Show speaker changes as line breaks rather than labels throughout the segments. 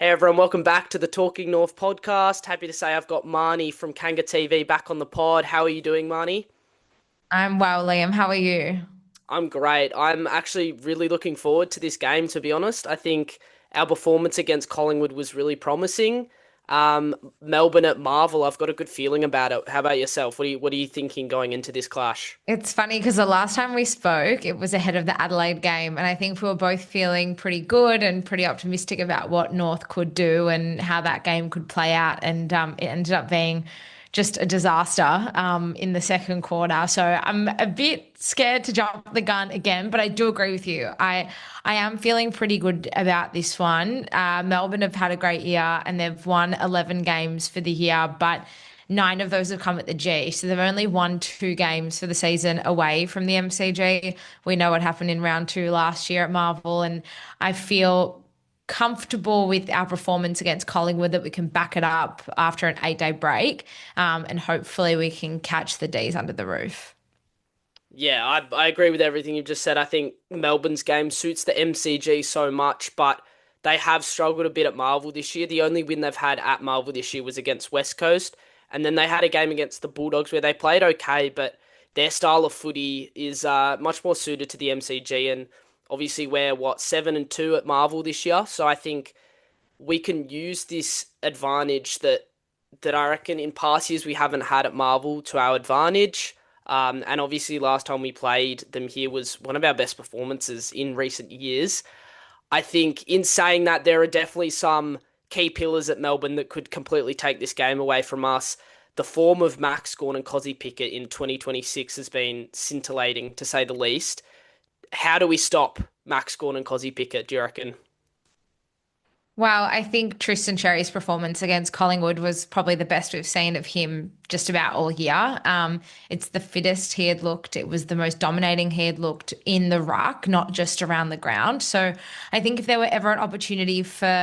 Hey everyone, welcome back to the Talking North podcast. Happy to say I've got Marnie from Kanga TV back on the pod. How are you doing, Marnie?
I'm well, Liam. How are you?
I'm great. I'm actually really looking forward to this game, to be honest. I think our performance against Collingwood was really promising. Melbourne at Marvel, I've got a good feeling about it. How about yourself? What are you thinking going into this clash?
It's funny because the last time we spoke, it was ahead of the Adelaide game, and I think we were both feeling pretty good and pretty optimistic about what North could do and how that game could play out. And it ended up being just a disaster in the second quarter. So I'm a bit scared to jump the gun again, but I do agree with you. I am feeling pretty good about this one. Melbourne have had a great year and they've won 11 games for the year, but nine of those have come at the G. So they've only won two games for the season away from the MCG. We know what happened in round two last year at Marvel, and I feel comfortable with our performance against Collingwood that we can back it up after an 8 day break, and hopefully we can catch the D's under the roof.
Yeah, I agree with everything you've just said. I think Melbourne's game suits the MCG so much, but they have struggled a bit at Marvel this year. The only win they've had at Marvel this year was against West Coast, and then they had a game against the Bulldogs where they played okay, but their style of footy is much more suited to the MCG, and obviously we're 7-2 at Marvel this year, so I think we can use this advantage that I reckon in past years we haven't had at Marvel to our advantage. And obviously, last time we played them here was one of our best performances in recent years. I think, in saying that, there are definitely some key pillars at Melbourne that could completely take this game away from us. The form of Max Gawn and Cozzy Pickett in 2026 has been scintillating, to say the least. How do we stop Max Gawn and Cozzy Pickett, do you reckon?
Well, I think Tristan Cherry's performance against Collingwood was probably the best we've seen of him just about all year. It's the fittest he had looked. It was the most dominating he had looked in the ruck, not just around the ground. So I think if there were ever an opportunity for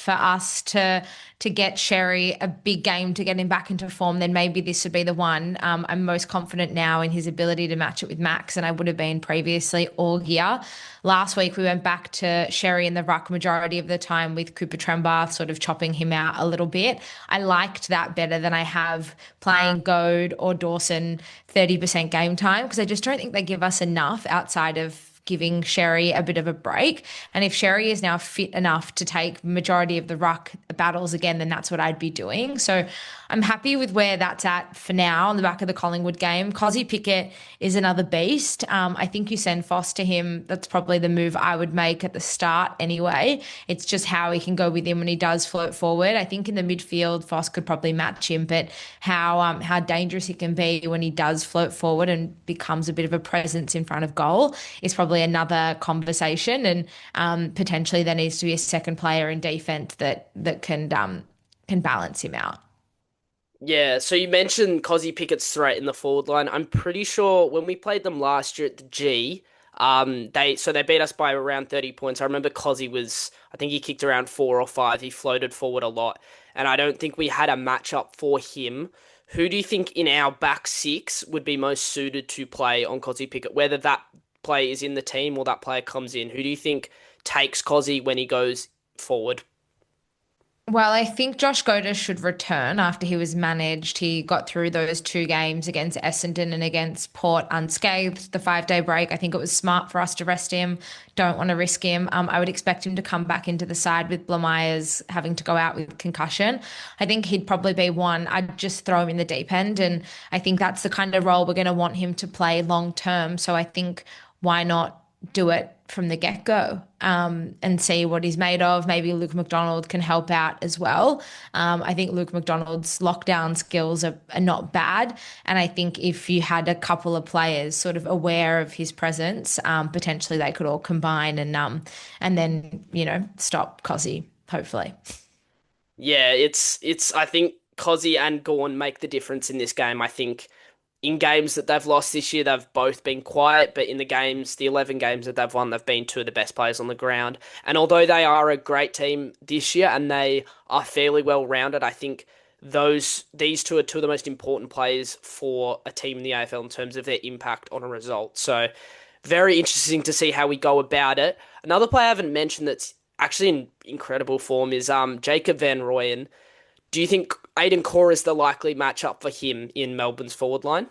us to get Sherry a big game to get him back into form, then maybe this would be the one. I'm most confident now in his ability to match it with Max, and I would have been previously all year. Last week we went back to Sherry in the ruck majority of the time with Cooper Trembath sort of chopping him out a little bit. I liked that better than I have playing Goad or Dawson 30% game time because I just don't think they give us enough outside of giving Sherry a bit of a break. And if Sherry is now fit enough to take majority of the ruck battles again, then that's what I'd be doing. So I'm happy with where that's at for now on the back of the Collingwood game. Cozzy Pickett is another beast. I think you send Foss to him. That's probably the move I would make at the start anyway. It's just how he can go with him when he does float forward. I think in the midfield, Foss could probably match him, but how dangerous he can be when he does float forward and becomes a bit of a presence in front of goal is probably another conversation. And potentially there needs to be a second player in defence that can balance him out.
Yeah, so you mentioned Cozzy Pickett's threat in the forward line. I'm pretty sure when we played them last year at the G, they beat us by around 30 points. I remember Cozzy was, I think he kicked around 4 or 5. He floated forward a lot, and I don't think we had a matchup for him. Who do you think in our back six would be most suited to play on Cozzy Pickett? Whether that play is in the team or that player comes in, who do you think takes Cozzy when he goes forward?
Well, I think Josh Goda should return after he was managed. He got through those two games against Essendon and against Port unscathed. The 5 day break, I think it was smart for us to rest him. Don't want to risk him. I would expect him to come back into the side with Blamires having to go out with concussion. I think he'd probably be one. I'd just throw him in the deep end, and I think that's the kind of role we're going to want him to play long term. So I think why not do it from the get go and see what he's made of. Maybe Luke McDonald can help out as well. I think Luke McDonald's lockdown skills are not bad. And I think if you had a couple of players sort of aware of his presence, potentially they could all combine and then, stop Cozzy, hopefully.
Yeah, it's I think Cozzy and Gorn make the difference in this game. I think in games that they've lost this year, they've both been quiet, but in the 11 games that they've won, they've been two of the best players on the ground. And although they are a great team this year and they are fairly well rounded, I think these two are two of the most important players for a team in the AFL in terms of their impact on a result. So very interesting to see how we go about it. Another player I haven't mentioned that's actually in incredible form, is Jacob Van Rooyen. Do you think Aiden Core is the likely matchup for him in Melbourne's forward line?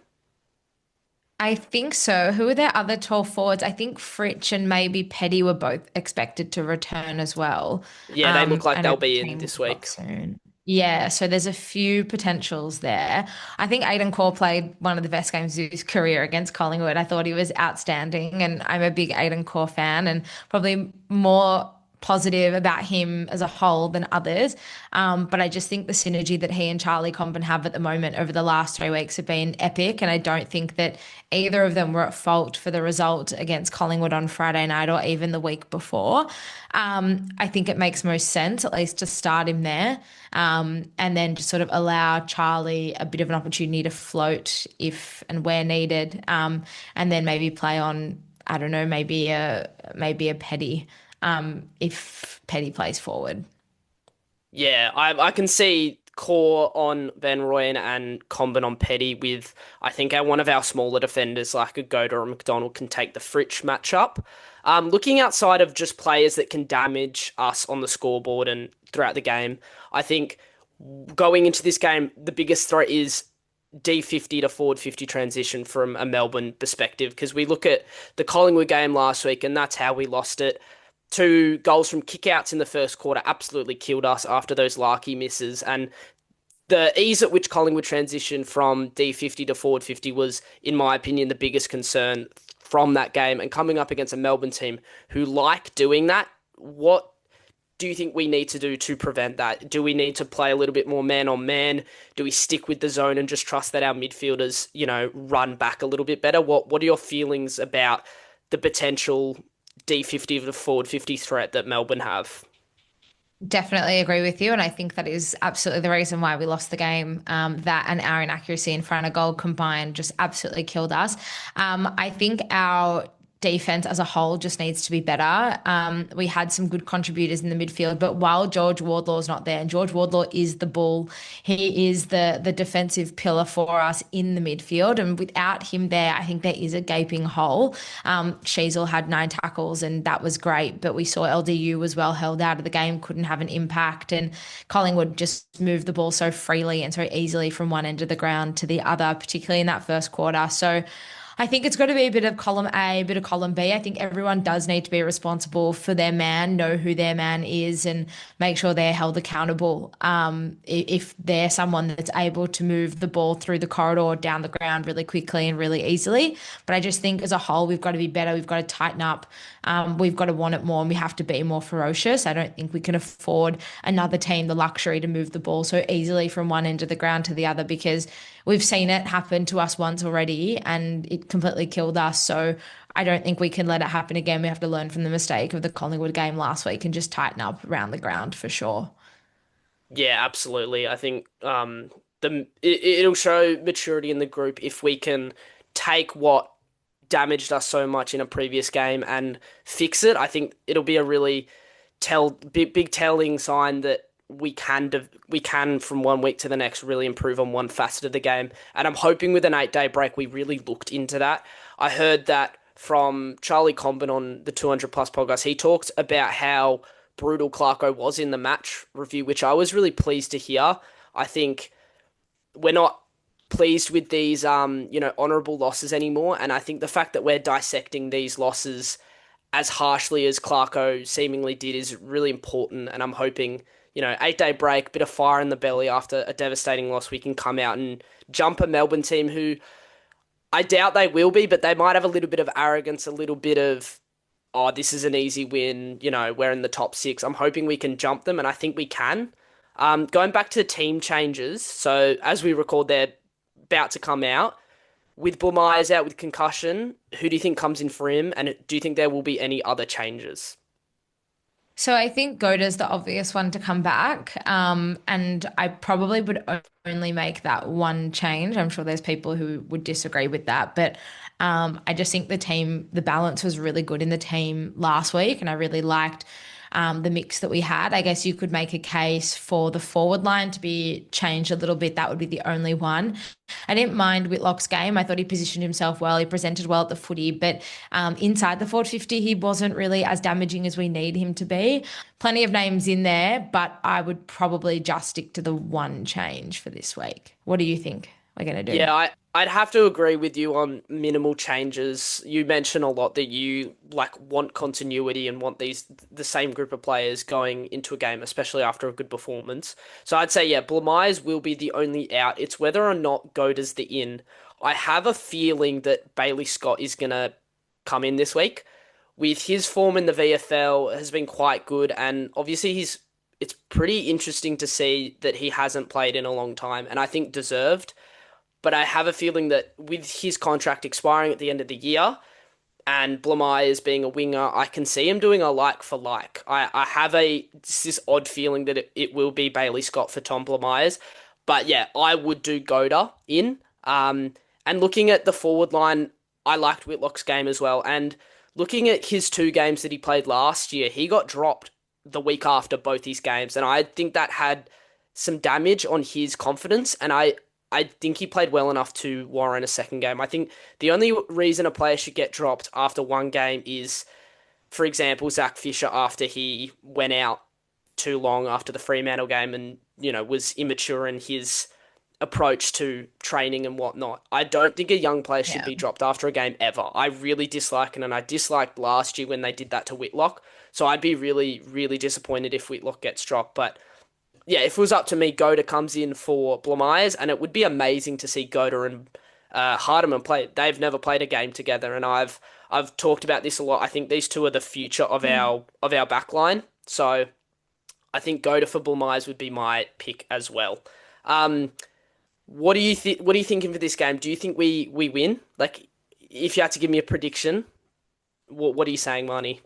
I think so. Who are their other tall forwards? I think Fritsch and maybe Petty were both expected to return as well.
Yeah, they look like
I know
they'll
the
be in
team
this
will drop
week.
soon. Yeah, so there's a few potentials there. I think Aidan Corr played one of the best games of his career against Collingwood. I thought he was outstanding, and I'm a big Aidan Corr fan, and probably more positive about him as a whole than others. But I just think the synergy that he and Charlie Comben have at the moment over the last 3 weeks have been epic. And I don't think that either of them were at fault for the result against Collingwood on Friday night or even the week before. I think it makes most sense, at least to start him there. And then just sort of allow Charlie a bit of an opportunity to float if and where needed. And then maybe play on, I don't know, maybe a Petty if Petty plays forward.
Yeah, I can see Core on Van Rooyen and Comben on Petty with, I think, one of our smaller defenders like a Goda or McDonald can take the Fritsch matchup. Looking outside of just players that can damage us on the scoreboard and throughout the game, I think going into this game, the biggest threat is D50 to forward 50 transition from a Melbourne perspective because we look at the Collingwood game last week and that's how we lost it. Two goals from kickouts in the first quarter absolutely killed us after those Larky misses. And the ease at which Collingwood transitioned from D50 to forward 50 was, in my opinion, the biggest concern from that game. And coming up against a Melbourne team who like doing that, what do you think we need to do to prevent that? Do we need to play a little bit more man on man? Do we stick with the zone and just trust that our midfielders, run back a little bit better? What are your feelings about the potential D50 to forward 50 threat that Melbourne have?
Definitely agree with you. And I think that is absolutely the reason why we lost the game. That and our inaccuracy in front of goal combined just absolutely killed us. I think our defense as a whole just needs to be better. We had some good contributors in the midfield, but while George Wardlaw's not there, and George Wardlaw is the bull, he is the defensive pillar for us in the midfield. And without him there, I think there is a gaping hole. Sheasel had 9 tackles, and that was great, but we saw LDU was well held out of the game, couldn't have an impact, and Collingwood just moved the ball so freely and so easily from one end of the ground to the other, particularly in that first quarter. So I think it's got to be a bit of column A, a bit of column B. I think everyone does need to be responsible for their man, know who their man is, and make sure they're held accountable. If they're someone that's able to move the ball through the corridor down the ground really quickly and really easily. But I just think as a whole, we've got to be better. We've got to tighten up. We've got to want it more, and we have to be more ferocious. I don't think we can afford another team the luxury to move the ball so easily from one end of the ground to the other because we've seen it happen to us once already and it completely killed us. So I don't think we can let it happen again. We have to learn from the mistake of the Collingwood game last week and just tighten up around the ground for sure.
Yeah, absolutely. I think it'll show maturity in the group if we can take what damaged us so much in a previous game and fix it. I think it'll be a really big telling sign that we can from one week to the next really improve on one facet of the game. And I'm hoping with an 8-day break we really looked into that. I heard that from Charlie Comben on the 200 Plus podcast. He talked about how brutal Clarko was in the match review, which I was really pleased to hear. I think we're not pleased with these honorable losses anymore, and I think the fact that we're dissecting these losses as harshly as Clarko seemingly did is really important, and I'm hoping 8-day break, bit of fire in the belly after a devastating loss, we can come out and jump a Melbourne team who I doubt they will be, but they might have a little bit of arrogance, a little bit of, oh, this is an easy win, we're in the top 6. I'm hoping we can jump them, and I think we can. Going back to team changes, so as we record, they're about to come out. With Blumeyers out with concussion, who do you think comes in for him, and do you think there will be any other changes?
So I think Goda's the obvious one to come back. And I probably would only make that one change. I'm sure there's people who would disagree with that. But I just think the balance was really good in the team last week. And I really liked the mix that we had. I guess you could make a case for the forward line to be changed a little bit. That would be the only one. I didn't mind Whitlock's game. I thought he positioned himself well. He presented well at the footy, but inside the forward 50, he wasn't really as damaging as we need him to be. Plenty of names in there, but I would probably just stick to the one change for this week. What do you think we're going to do?
Yeah, I'd have to agree with you on minimal changes. You mentioned a lot that you like want continuity and want the same group of players going into a game, especially after a good performance. So I'd say yeah, Blamires will be the only out. It's whether or not Goda's the in. I have a feeling that Bailey Scott is gonna come in this week. With his form in the VFL has been quite good, and obviously it's pretty interesting to see that he hasn't played in a long time, and I think deserved. But I have a feeling that with his contract expiring at the end of the year and Blamires being a winger, I can see him doing a like for like. I have this odd feeling that it will be Bailey Scott for Tom Blamires. But yeah, I would do Goda in. And looking at the forward line, I liked Whitlock's game as well. And looking at his two games that he played last year, he got dropped the week after both his games. And I think that had some damage on his confidence. And I think he played well enough to warrant a second game. I think the only reason a player should get dropped after one game is, for example, Zach Fisher after he went out too long after the Fremantle game and, was immature in his approach to training and whatnot. I don't think a young player should
Yeah.
be dropped after a game ever. I really dislike it, and I disliked last year when they did that to Whitlock. So I'd be really, really disappointed if Whitlock gets dropped. But yeah, if it was up to me, Goda comes in for Blamires, and it would be amazing to see Goda and Hardiman play. They've never played a game together, and I've talked about this a lot. I think these two are the future of our back line. So I think Goda for Blamires would be my pick as well. Um, what are you thinking for this game? Do you think we win? Like, if you had to give me a prediction, what are you saying, Marnie?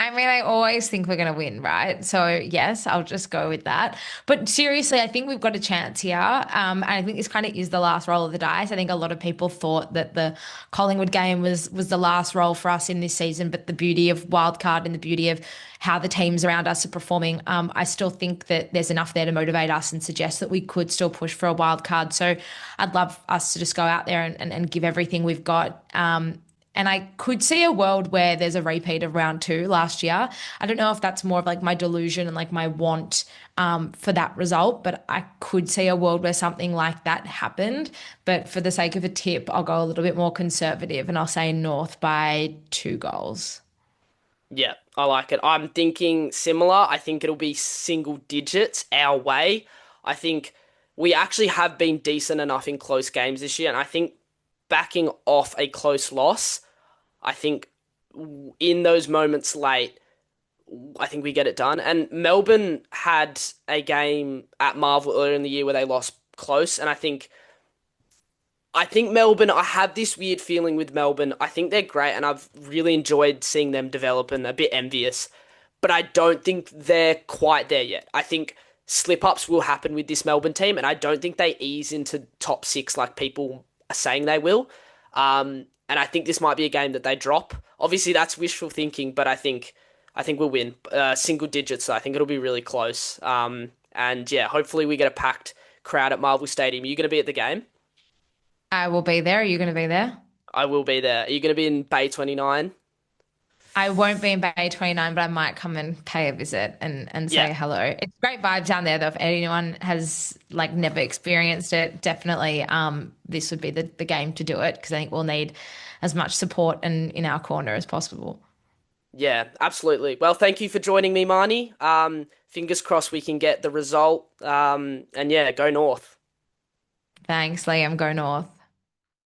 I mean, I always think we're going to win, right? So, yes, I'll just go with that. But seriously, I think we've got a chance here. And I think this kind of is the last roll of the dice. I think a lot of people thought that the Collingwood game was the last roll for us in this season. But the beauty of wildcard and the beauty of how the teams around us are performing, I still think that there's enough there to motivate us and suggest that we could still push for a wild card. So I'd love us to just go out there and give everything we've got. And I could see a world where there's a repeat of round two last year. I don't know if that's more of like my delusion and like my want for that result, but I could see a world where something like that happened. But for the sake of a tip, I'll go a little bit more conservative and I'll say North by 2 goals.
Yeah, I like it. I'm thinking similar. I think it'll be single digits our way. I think we actually have been decent enough in close games this year, and I think backing off a close loss, I think in those moments late, I think we get it done. And Melbourne had a game at Marvel earlier in the year where they lost close, and I think Melbourne, I have this weird feeling with Melbourne. I think they're great and I've really enjoyed seeing them develop and a bit envious. But I don't think they're quite there yet. I think slip ups will happen with this Melbourne team and I don't think they ease into top six like people are saying they will. And I think this might be a game that they drop. Obviously that's wishful thinking, but I think we'll win. Single digits, so I think it'll be really close. And yeah, hopefully we get a packed crowd at Marvel Stadium. Are you going to be at the game?
I will be there. Are you going to be there?
I will be there. Are you going to be in Bay 29?
I won't be in Bay 29, but I might come and pay a visit and
Yeah.
say hello. It's great vibes down there though. If anyone has like never experienced it, definitely this would be the game to do it because I think we'll need as much support and in our corner as possible.
Yeah, absolutely. Well, thank you for joining me, Marnie. Fingers crossed we can get the result. And yeah, go North.
Thanks, Liam. Go North.